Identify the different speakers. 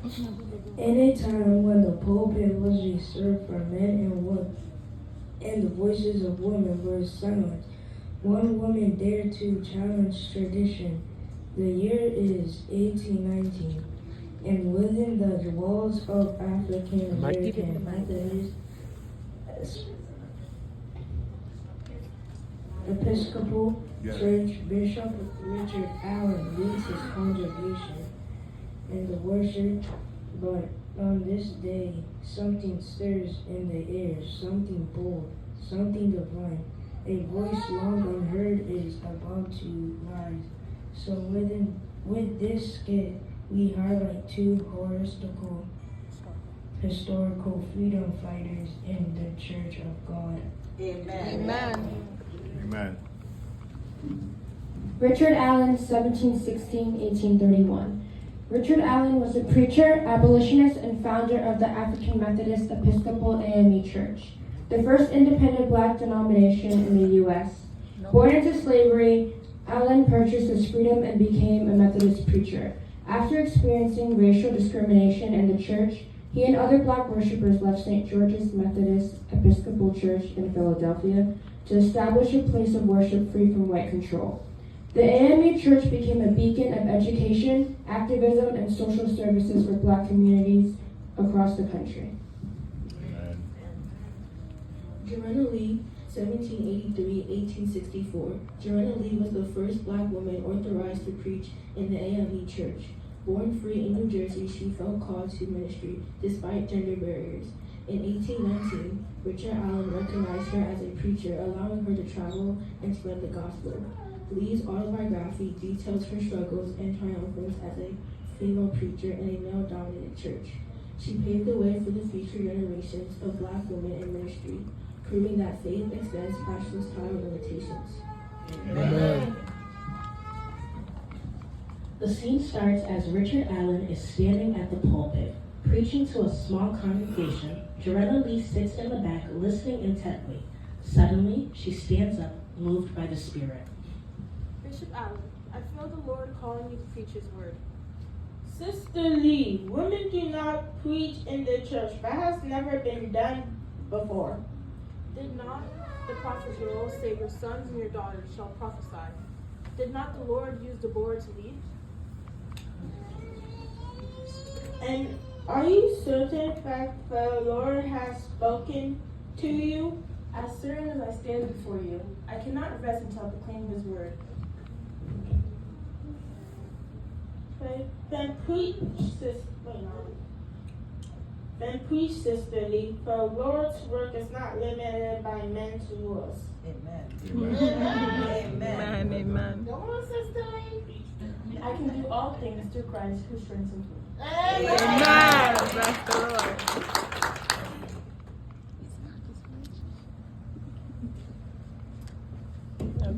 Speaker 1: In a time when the pulpit was reserved for men and the voices of women were silenced, one woman dared to challenge tradition. The year is 1819, and within the walls of African American Methodist Episcopal Church, Bishop Richard Allen leads his congregation in the worship, but on this day something stirs in the air, something bold, something divine. A voice long unheard is about to rise. So with this skit, we highlight two historical freedom fighters in the Church of God.
Speaker 2: Amen.
Speaker 3: Amen.
Speaker 4: Amen.
Speaker 5: Richard Allen, 1716-1831. Richard Allen was a preacher, abolitionist, and founder of the African Methodist Episcopal AME Church, the first independent black denomination in the U.S. Born into slavery, Allen purchased his freedom and became a Methodist preacher. After experiencing racial discrimination in the church, he and other black worshipers left St. George's Methodist Episcopal Church in Philadelphia to establish a place of worship free from white control. The AME Church became a beacon of education, activism, and social services for black communities across the country.
Speaker 4: Amen.
Speaker 1: Joanna Lee, 1783-1864. Joanna Lee was the first black woman authorized to preach in the AME Church. Born free in New Jersey, she felt called to ministry despite gender barriers. In 1819, Richard Allen recognized her as a preacher, allowing her to travel and spread the gospel. Lee's autobiography details her struggles and triumphs as a female preacher in a male-dominated church. She paved the way for the future generations of black women in ministry, proving that faith extends past those time limitations.
Speaker 4: Amen.
Speaker 6: The scene starts as Richard Allen is standing at the pulpit, preaching to a small congregation. Joanna Lee sits in the back, listening intently. Suddenly, she stands up, moved by the Spirit.
Speaker 7: Bishop Allen, I feel the Lord calling me to preach His word.
Speaker 8: Sister Lee, women do not preach in the church. That has never been done before.
Speaker 7: Did not the prophet Joel say, "Your sons and your daughters shall prophesy"? Did not the Lord use Deborah to lead?
Speaker 8: And are you certain that the Lord has spoken to you?
Speaker 7: As certain as I stand before you, I cannot rest until I proclaim His word.
Speaker 8: Then preach, Sister Lee, for the Lord's work is not limited by men's rules.
Speaker 2: Amen.
Speaker 3: Amen. Amen.
Speaker 8: Come on, Sister Lee.
Speaker 7: I can do all things through Christ who strengthens me.
Speaker 3: Amen. Bless the Lord.